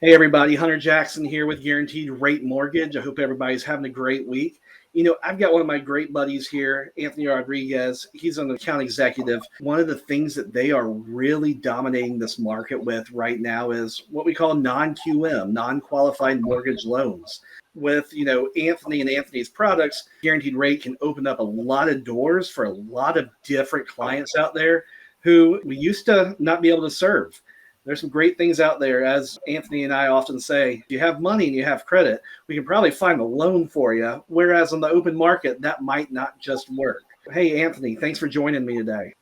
Hey everybody, Hunter Jackson here with Guaranteed Rate Mortgage. I hope everybody's having a great week. I've got one of my great buddies here, Anthony Rodriguez. He's an account executive. One of the things that they are really dominating this market with right now is what we call non-QM, non-qualified mortgage loans. With, Anthony and Anthony's products, Guaranteed Rate can open up a lot of doors for a lot of different clients out there who we used to not be able to serve. There's some great things out there. As Anthony and I often say, if you have money and you have credit, we can probably find a loan for you. Whereas on the open market, that might not just work. Hey, Anthony, thanks for joining me today.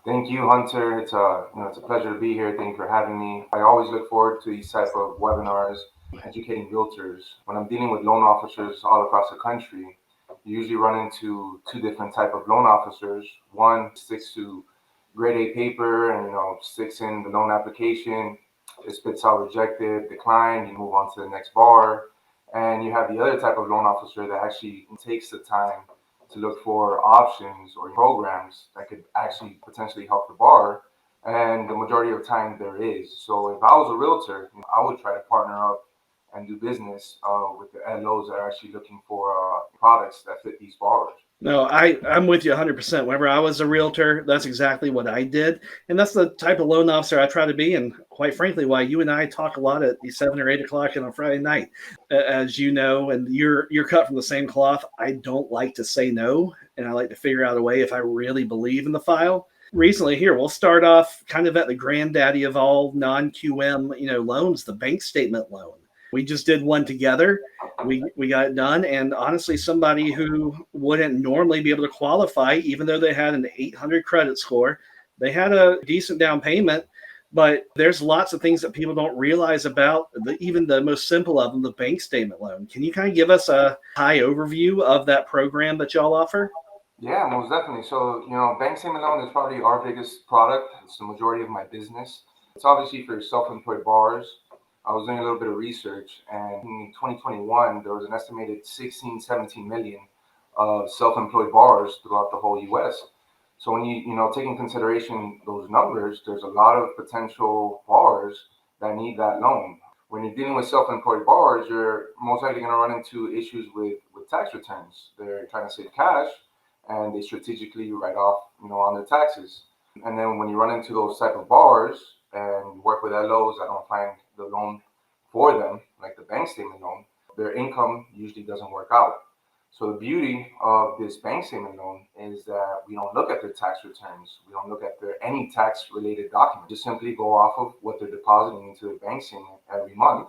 Thank you, Hunter. It's a pleasure to be here. Thank you for having me. I always look forward to these type of webinars, educating realtors. When I'm dealing with loan officers all across the country, you usually run into two different type of loan officers. One sticks to grade A paper and sticks in the loan application. It spits out rejected, declined. You move on to the next bar, and you have the other type of loan officer that actually takes the time to look for options or programs that could actually potentially help the borrower. And the majority of the time there is. So if I was a realtor, I would try to partner up and do business with the LOs that are actually looking for products that fit these borrowers. No, I'm with you 100%. Whenever I was a realtor, that's exactly what I did. And that's the type of loan officer I try to be. And quite frankly, why you and I talk a lot at 7 or 8 o'clock on a Friday night. As you know, and you're cut from the same cloth, I don't like to say no. And I like to figure out a way if I really believe in the file. Recently here, we'll start off kind of at the granddaddy of all non-QM, loans, the bank statement loan. We just did one together. We got it done. And honestly, somebody who wouldn't normally be able to qualify, even though they had an 800 credit score, they had a decent down payment. But there's lots of things that people don't realize about even the most simple of them, the bank statement loan. Can you kind of give us a high overview of that program that y'all offer? Yeah, most definitely. So, bank statement loan is probably our biggest product. It's the majority of my business. It's obviously for self-employed borrowers. I was doing a little bit of research, and in 2021, there was an estimated 16, 17 million of self-employed borrowers throughout the whole U.S. So when you take in consideration those numbers, there's a lot of potential borrowers that need that loan. When you're dealing with self-employed borrowers, you're most likely going to run into issues with tax returns. They're trying to save cash, and they strategically write off, on their taxes. And then when you run into those type of borrowers and work with LOs that don't find the loan for them, like the bank statement loan, their income usually doesn't work out. So the beauty of this bank statement loan is that we don't look at their tax returns. We don't look at their any tax related document. Just simply go off of what they're depositing into the bank statement every month.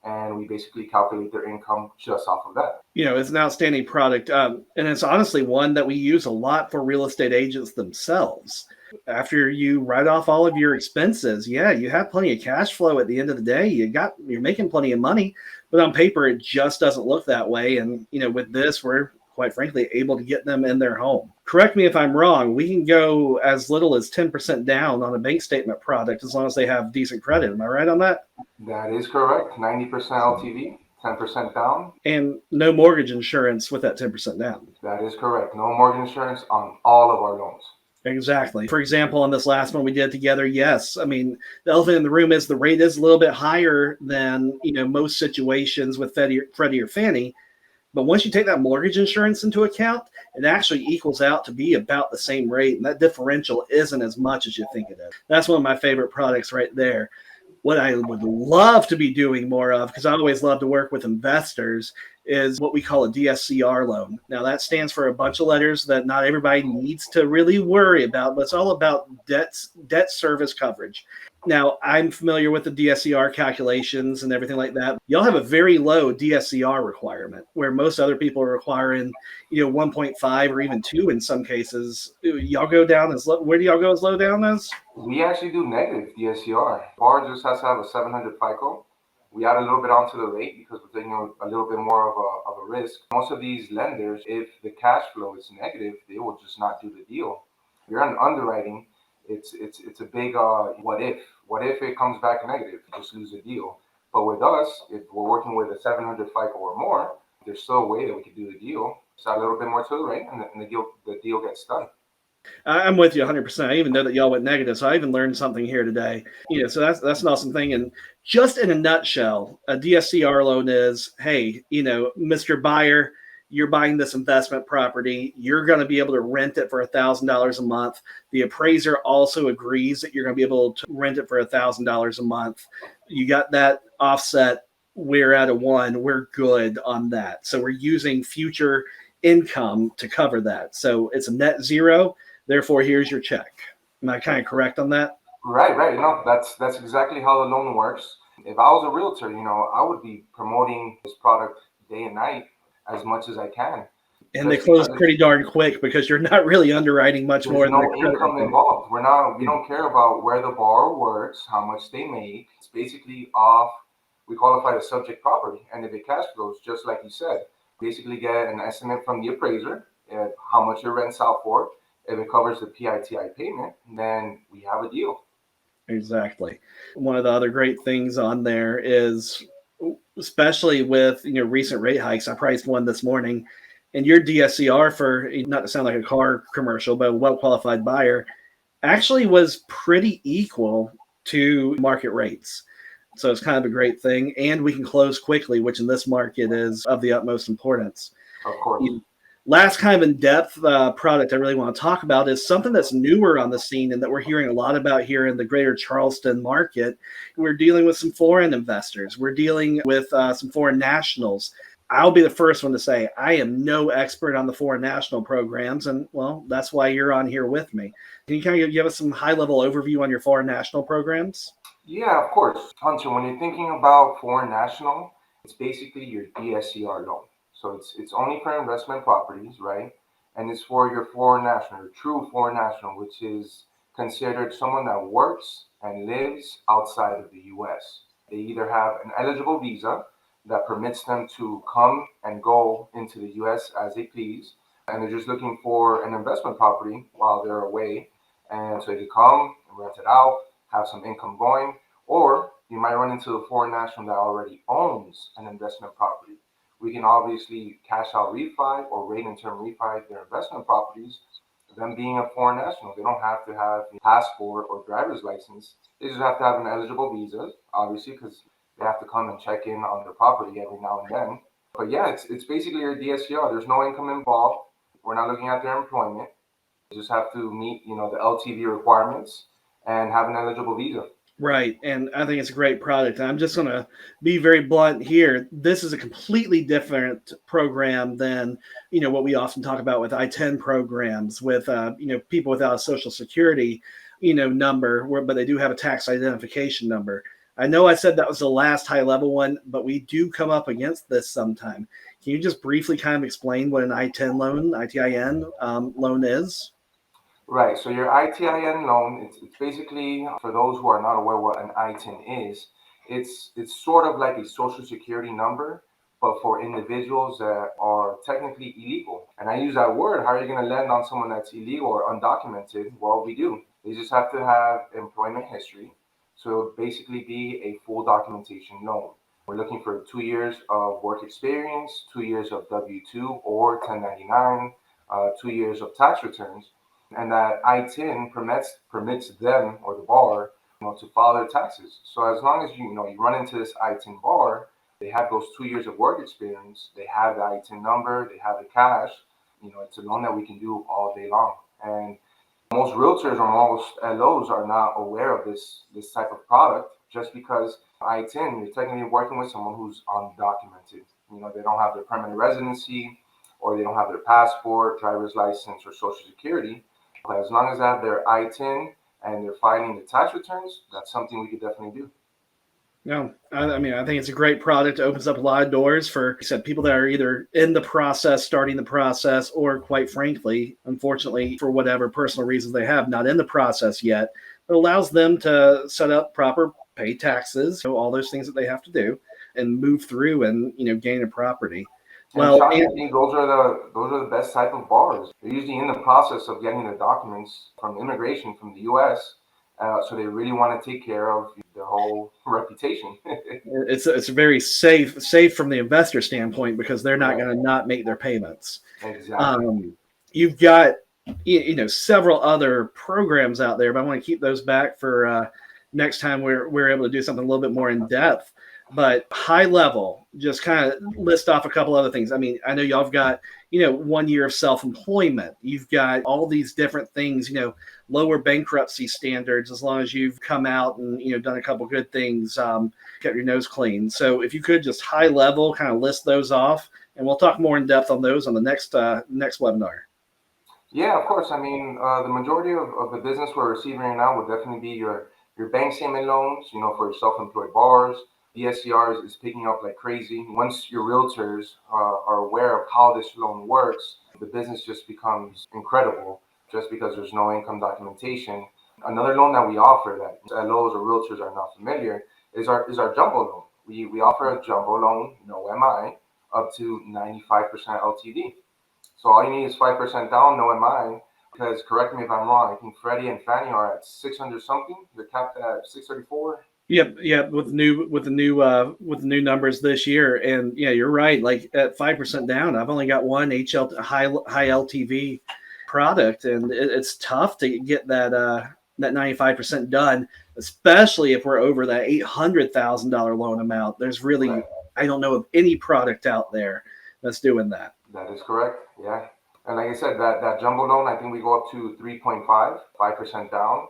And we basically calculate their income just off of that. It's an outstanding product. And it's honestly one that we use a lot for real estate agents themselves. After you write off all of your expenses, yeah, you have plenty of cash flow at the end of the day. You're making plenty of money, but on paper, it just doesn't look that way. And, with this, we're quite frankly able to get them in their home. Correct me if I'm wrong. We can go as little as 10% down on a bank statement product as long as they have decent credit. Am I right on that? That is correct. 90% LTV, 10% down. And no mortgage insurance with that 10% down. That is correct. No mortgage insurance on all of our loans. Exactly. For example, on this last one we did together, yes. I mean, the elephant in the room is the rate is a little bit higher than, most situations with Freddie or Fannie. But once you take that mortgage insurance into account, it actually equals out to be about the same rate. And that differential isn't as much as you think it is. That's one of my favorite products right there. What I would love to be doing more of, because I always love to work with investors, is what we call a DSCR loan. Now, that stands for a bunch of letters that not everybody needs to really worry about, but it's all about debt service coverage. Now, I'm familiar with the DSCR calculations and everything like that. Y'all have a very low DSCR requirement, where most other people are requiring, 1.5 or even 2 in some cases. Y'all go down as low. Where do y'all go as low down as? We actually do negative DSCR. Borrower just has to have a 700 FICO. We add a little bit onto the rate because we're taking a little bit more of a risk. Most of these lenders, if the cash flow is negative, they will just not do the deal. If you're on underwriting, it's a big what if. What if it comes back negative? You just lose the deal. But with us, if we're working with a 700 FICO or more, there's still a way that we could do the deal. Just add a little bit more to the rate, and the deal gets done. I'm with you 100%. I even know that y'all went negative, so I even learned something here today. So that's an awesome thing. And just in a nutshell, a DSCR loan is, hey, Mr. Buyer, you're buying this investment property. You're going to be able to rent it for $1,000 a month. The appraiser also agrees that you're going to be able to rent it for $1,000 a month. You got that offset. We're at a 1. We're good on that. So we're using future income to cover that. So it's a net zero. Therefore, here's your check. Am I kind of correct on that? Right. No, that's exactly how the loan works. If I was a realtor, I would be promoting this product day and night as much as I can. And they Just close because pretty darn quick because you're not really underwriting much there's more than no the credit income report. involved. We don't care about where the borrower works, how much they make. It's basically off. We qualify the subject property, and if it cash flows, just like you said, basically get an estimate from the appraiser at how much it rents out for. If it covers the PITI payment, then we have a deal. Exactly. One of the other great things on there is, especially with recent rate hikes, I priced one this morning, and your DSCR, for not to sound like a car commercial, but a well-qualified buyer, actually was pretty equal to market rates. So it's kind of a great thing. And we can close quickly, which in this market is of the utmost importance. Of course. Last kind of in-depth product I really want to talk about is something that's newer on the scene and that we're hearing a lot about here in the greater Charleston market. We're dealing with some foreign investors. We're dealing with some foreign nationals. I'll be the first one to say I am no expert on the foreign national programs, and well, that's why you're on here with me. Can you kind of give us some high-level overview on your foreign national programs? Yeah, of course. Hunter, when you're thinking about foreign national, it's basically your DSCR loan. So it's only for investment properties, right? And it's for your foreign national, your true foreign national, which is considered someone that works and lives outside of the US. They either have an eligible visa that permits them to come and go into the US as they please, and they're just looking for an investment property while they're away. And so they can come and rent it out, have some income going, or you might run into a foreign national that already owns an investment property. We can obviously cash out refi or rate and term refi their investment properties. Them being a foreign national, they don't have to have a passport or driver's license. They just have to have an eligible visa, obviously, because they have to come and check in on their property every now and then. But yeah, it's basically your DSCR. There's no income involved. We're not looking at their employment. You just have to meet, the LTV requirements and have an eligible visa. Right. And I think it's a great product. I'm just going to be very blunt here. This is a completely different program than, what we often talk about with I-10 programs with, people without a social security, number, but they do have a tax identification number. I know I said that was the last high level one, but we do come up against this sometime. Can you just briefly kind of explain what an I-10 loan, ITIN loan is? Right. So your ITIN loan, it's basically for those who are not aware what an ITIN is. It's sort of like a social security number, but for individuals that are technically illegal. And I use that word. How are you going to lend on someone that's illegal or undocumented? Well, we do. They just have to have employment history. So it'll basically be a full documentation loan. We're looking for 2 years of work experience, 2 years of W-2 or 1099, 2 years of tax returns, and that I-10 permits them or the bar, to file their taxes. So as long as you run into this I-10 bar, they have those 2 years of work experience, they have the I-10 number, they have the cash. It's a loan that we can do all day long. And most realtors or most LOs are not aware of this type of product just because I-10, you're technically working with someone who's undocumented. They don't have their permanent residency or they don't have their passport, driver's license, or social security. But as long as they have their I-10 and they're filing the tax returns, that's something we could definitely do. No, I mean, I think it's a great product. It opens up a lot of doors for, like I said, people that are either in the process, starting the process, or quite frankly, unfortunately, for whatever personal reasons they have, not in the process yet. It allows them to set up proper pay taxes, all those things that they have to do, and move through and gain a property. And Well, shockingly, those are the best type of bars. They're usually in the process of getting their documents from immigration from the U.S. So they really want to take care of their whole reputation. it's very safe from the investor standpoint because they're not Right. going to not make their payments. Exactly. Um, you've got several other programs out there, but I want to keep those back for next time we're able to do something a little bit more in depth. But high level, just kind of list off a couple other things. I mean, I know y'all have got 1 year of self-employment. You've got all these different things. Lower bankruptcy standards as long as you've come out and done a couple good things, kept your nose clean. So if you could just high level kind of list those off, and we'll talk more in depth on those on the next webinar. Yeah, of course. I mean, the majority of the business we're receiving right now would definitely be your bank statement loans, for your self-employed bars. The SCR is picking up like crazy. Once your realtors are aware of how this loan works, the business just becomes incredible just because there's no income documentation. Another loan that we offer that LOs or realtors are not familiar is our jumbo loan. We offer a jumbo loan, no MI, up to 95% LTV. So all you need is 5% down, no MI. Because correct me if I'm wrong, I think Freddie and Fannie are at 600 something. They're capped at 634. Yep. With the new numbers this year, and yeah, you're right. Like at 5% down, I've only got one high LTV product, and it's tough to get that 95% done, especially if we're over that $800,000 loan amount. There's really, Right. I don't know of any product out there that's doing that. That is correct. Yeah. And like I said, that jumbo loan, I think we go up to 3.5, 5% down.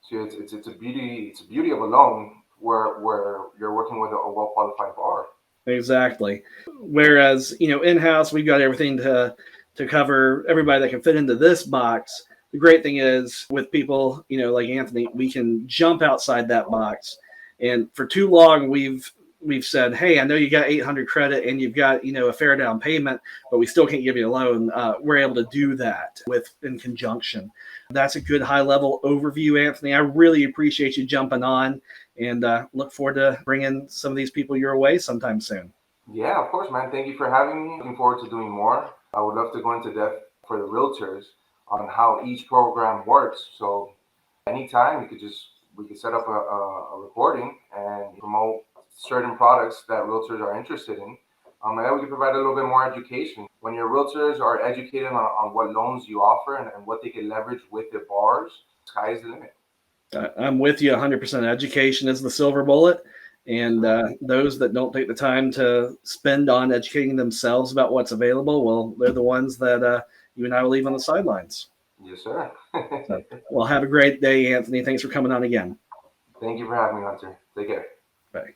So it's a beauty of a loan where you're working with a well qualified borrower. Exactly. Whereas, in-house, we've got everything to cover everybody that can fit into this box. The great thing is with people, like Anthony, we can jump outside that box. And for too long, we've said, hey, I know you got 800 credit and you've got, a fair down payment, but we still can't give you a loan. We're able to do that in conjunction. That's a good high level overview, Anthony. I really appreciate you jumping on, and look forward to bringing some of these people your way sometime soon. Yeah, of course, man. Thank you for having me. Looking forward to doing more. I would love to go into depth for the realtors on how each program works. So anytime we could set up a recording and promote certain products that realtors are interested in. And we can provide a little bit more education. When your realtors are educated on what loans you offer and what they can leverage with their bars, sky is the limit. I'm with you 100%. Education is the silver bullet. And those that don't take the time to spend on educating themselves about what's available, well, they're the ones that you and I will leave on the sidelines. Yes, sir. So, well, have a great day, Anthony. Thanks for coming on again. Thank you for having me, Hunter. Take care. Bye.